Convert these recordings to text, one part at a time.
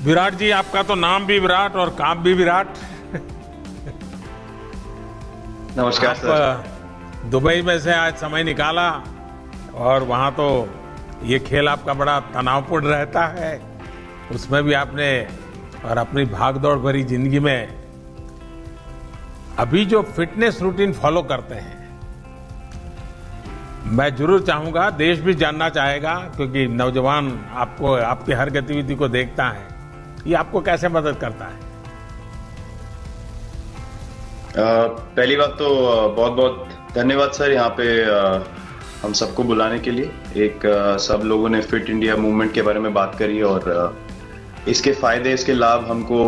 विराट जी, आपका तो नाम भी विराट और काम भी विराट। नमस्कार सर। आप दुबई में से आज समय निकाला और वहाँ तो ये खेल आपका बड़ा तनावपूर्ण रहता है, उसमें भी आपने और अपनी भागदौड़ भरी जिंदगी में अभी जो फिटनेस रूटीन फॉलो करते हैं, मैं जरूर चाहूंगा, देश भी जानना चाहेगा, क्योंकि नौजवान आपको, आपकी हर गतिविधि को देखता है, ये आपको कैसे मदद करता है? पहली बात तो बहुत बहुत धन्यवाद सर, यहाँ पे हम सबको बुलाने के लिए। एक सब लोगों ने फिट इंडिया मूवमेंट के बारे में बात करी और इसके फायदे, इसके लाभ हमको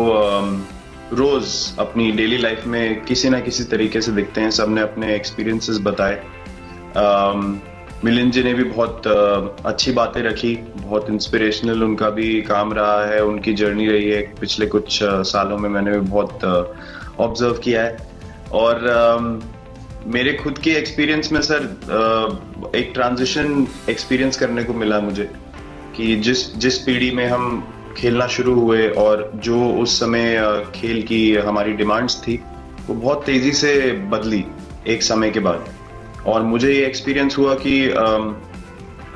रोज अपनी डेली लाइफ में किसी ना किसी तरीके से दिखते हैं। सबने अपने एक्सपीरियंसेस बताए। मिलिंद जी ने भी बहुत अच्छी बातें रखी, बहुत इंस्पिरेशनल उनका भी काम रहा है, उनकी जर्नी रही है पिछले कुछ सालों में, मैंने भी बहुत ऑब्जर्व किया है। और मेरे खुद के एक्सपीरियंस में सर एक ट्रांजिशन एक्सपीरियंस करने को मिला मुझे कि जिस पीढ़ी में हम खेलना शुरू हुए और जो उस समय खेल की हमारी डिमांड्स थी, वो बहुत तेजी से बदली एक समय के बाद। और मुझे ये एक्सपीरियंस हुआ कि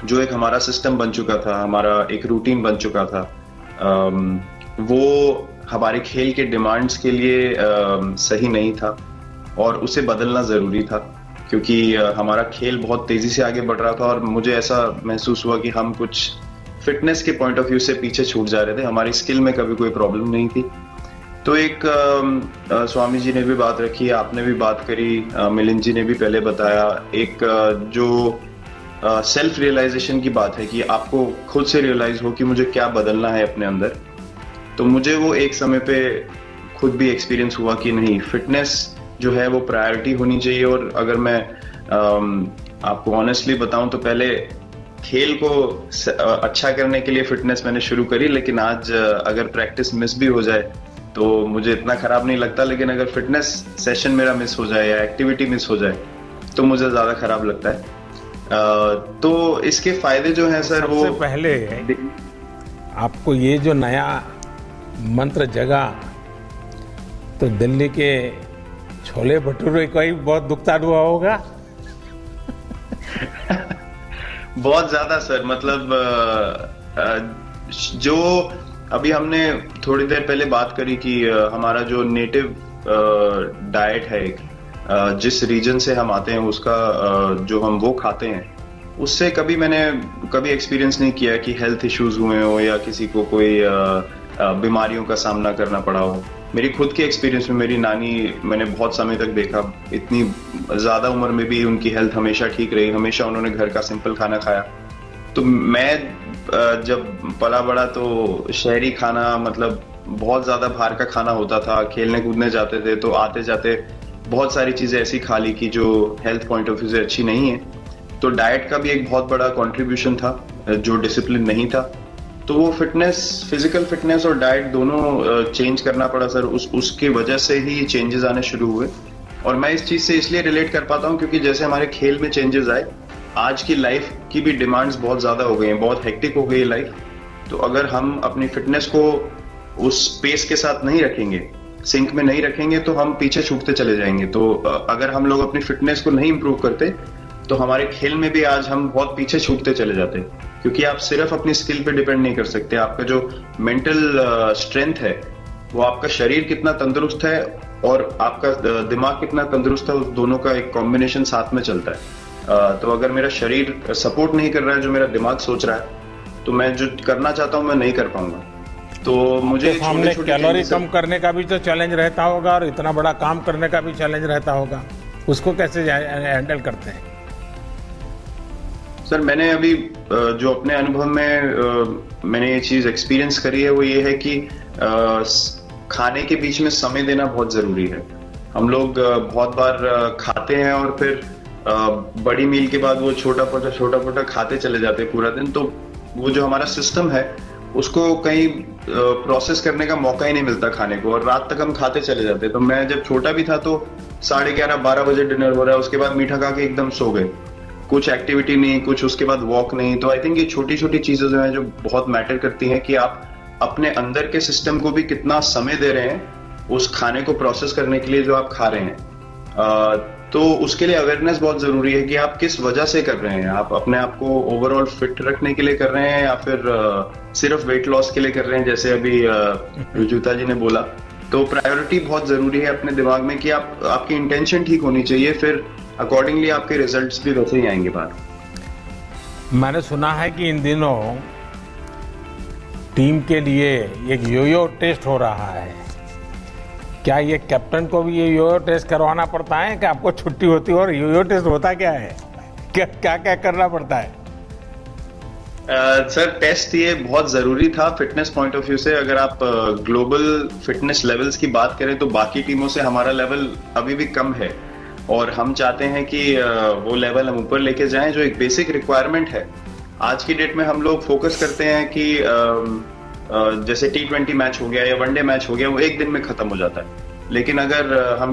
जो एक हमारा सिस्टम बन चुका था, हमारा एक रूटीन बन चुका था, वो हमारे खेल के डिमांड्स के लिए सही नहीं था और उसे बदलना जरूरी था, क्योंकि हमारा खेल बहुत तेजी से आगे बढ़ रहा था और मुझे ऐसा महसूस हुआ कि हम कुछ फिटनेस के पॉइंट ऑफ व्यू से पीछे छूट जा रहे थे। हमारी स्किल में कभी कोई प्रॉब्लम नहीं थी। तो एक स्वामी जी ने भी बात रखी, आपने भी बात करी, मिलिंद जी ने भी पहले बताया, एक जो सेल्फ रियलाइजेशन की बात है कि आपको खुद से रियलाइज हो कि मुझे क्या बदलना है अपने अंदर। तो मुझे वो एक समय पे खुद भी एक्सपीरियंस हुआ कि नहीं, फिटनेस जो है वो प्रायोरिटी होनी चाहिए। और अगर मैं आपको ऑनेस्टली बताऊं तो पहले खेल को अच्छा करने के लिए फिटनेस मैंने शुरू करी, लेकिन आज अगर प्रैक्टिस मिस भी हो जाए तो मुझे इतना खराब नहीं लगता, लेकिन अगर फिटनेस सेशन मेरा मिस हो जाए या एक्टिविटी मिस हो जाए तो मुझे ज्यादा खराब लगता है। तो इसके फायदे जो हैं सर, वो सबसे पहले आपको ये जो नया मंत्र जगा, तो दिल्ली के छोले भटूरे का ही बहुत दुखता हुआ होगा। बहुत ज्यादा सर, मतलब जो अभी हमने थोड़ी देर पहले बात करी कि हमारा जो नेटिव डाइट है, जिस रीजन से हम आते हैं उसका जो हम वो खाते हैं, उससे मैंने कभी एक्सपीरियंस नहीं किया कि हेल्थ इश्यूज हुए हो या किसी को कोई बीमारियों का सामना करना पड़ा हो। मेरी खुद के एक्सपीरियंस में मेरी नानी, मैंने बहुत समय तक देखा, इतनी ज्यादा उम्र में भी उनकी हेल्थ हमेशा ठीक रही, हमेशा उन्होंने घर का सिंपल खाना खाया। तो मैं जब पला बड़ा तो शहरी खाना, मतलब बहुत ज्यादा बाहर का खाना होता था, खेलने कूदने जाते थे तो आते जाते बहुत सारी चीजें ऐसी खा ली कि जो हेल्थ पॉइंट ऑफ व्यू से अच्छी नहीं है। तो डाइट का भी एक बहुत बड़ा कंट्रीब्यूशन था, जो डिसिप्लिन नहीं था। तो वो फिटनेस, फिजिकल फिटनेस और डाइट दोनों चेंज करना पड़ा सर। उसकी वजह से ही चेंजेस आने शुरू हुए। और मैं इस चीज से इसलिए रिलेट कर पाता हूँ क्योंकि जैसे हमारे खेल में चेंजेस आए, आज की लाइफ की भी डिमांड्स बहुत ज्यादा हो गई हैं, बहुत हेक्टिक हो गई है लाइफ। तो अगर हम अपनी फिटनेस को उस पेस के साथ नहीं रखेंगे, सिंक में नहीं रखेंगे, तो हम पीछे छूटते चले जाएंगे। तो अगर हम लोग अपनी फिटनेस को नहीं इंप्रूव करते तो हमारे खेल में भी आज हम बहुत पीछे छूटते चले जाते, क्योंकि आप सिर्फ अपनी स्किल पे डिपेंड नहीं कर सकते। आपका जो मेंटल स्ट्रेंथ है, वो आपका शरीर कितना तंदुरुस्त है और आपका दिमाग कितना तंदुरुस्त है, उस दोनों का एक कॉम्बिनेशन साथ में चलता है। तो अगर मेरा शरीर सपोर्ट नहीं कर रहा है जो मेरा दिमाग सोच रहा है, तो मैं जो करना चाहता हूँ मैं नहीं कर पाऊंगा। तो मुझे सामने कैलोरी कम करने का भी तो चैलेंज रहता होगा और इतना बड़ा काम करने का भी चैलेंज रहता होगा, उसको कैसे हैंडल करते हैं? सर मैंने अभी जो अपने अनुभव में मैंने ये चीज एक्सपीरियंस करी है, वो ये है कि खाने के बीच में समय देना बहुत जरूरी है। हम लोग बहुत बार खाते हैं और फिर बड़ी मील के बाद वो छोटा पोटा खाते चले जाते हैं पूरा दिन। तो वो जो हमारा सिस्टम है उसको कहीं प्रोसेस करने का मौका ही नहीं मिलता खाने को, और रात तक हम खाते चले जाते। तो मैं जब छोटा भी था तो 11:30-12 बजे डिनर हो रहा है, उसके बाद मीठा खा के एकदम सो गए, कुछ एक्टिविटी नहीं, कुछ उसके बाद वॉक नहीं। तो आई थिंक ये छोटी छोटी चीजें जो हैं जो बहुत मैटर करती हैं कि आप अपने अंदर के सिस्टम को भी कितना समय दे रहे हैं उस खाने को प्रोसेस करने के लिए जो आप खा रहे हैं। तो उसके लिए अवेयरनेस बहुत जरूरी है कि आप किस वजह से कर रहे हैं। आप अपने आप को ओवरऑल फिट रखने के लिए कर रहे हैं या फिर सिर्फ वेट लॉस के लिए कर रहे हैं, जैसे अभी रुजुता जी ने बोला। तो प्रायोरिटी बहुत जरूरी है अपने दिमाग में कि आपकी इंटेंशन ठीक होनी चाहिए, फिर अकॉर्डिंगली आपके रिजल्ट्स भी वैसे ही आएंगे बाहर। मैंने सुना है कि इन दिनों टीम के लिए एक योयो टेस्ट हो रहा है। क्या ये कैप्टन को भी ये योयो टेस्ट करवाना पड़ता है कि आपको छुट्टी होती है? और योयो टेस्ट होता क्या है, क्या क्या करना पड़ता है? सर टेस्ट ये बहुत जरूरी था फिटनेस पॉइंट ऑफ व्यू से। अगर आप ग्लोबल फिटनेस लेवल्स की बात करें तो बाकी टीमों से हमारा लेवल अभी भी कम है, और हम चाहते हैं कि वो लेवल हम ऊपर लेके जाएं, जो एक बेसिक रिक्वायरमेंट है। आज की डेट में हम लोग फोकस करते हैं कि जैसे T20 मैच हो गया या वनडे मैच हो गया, वो एक दिन में खत्म हो जाता है। लेकिन अगर हम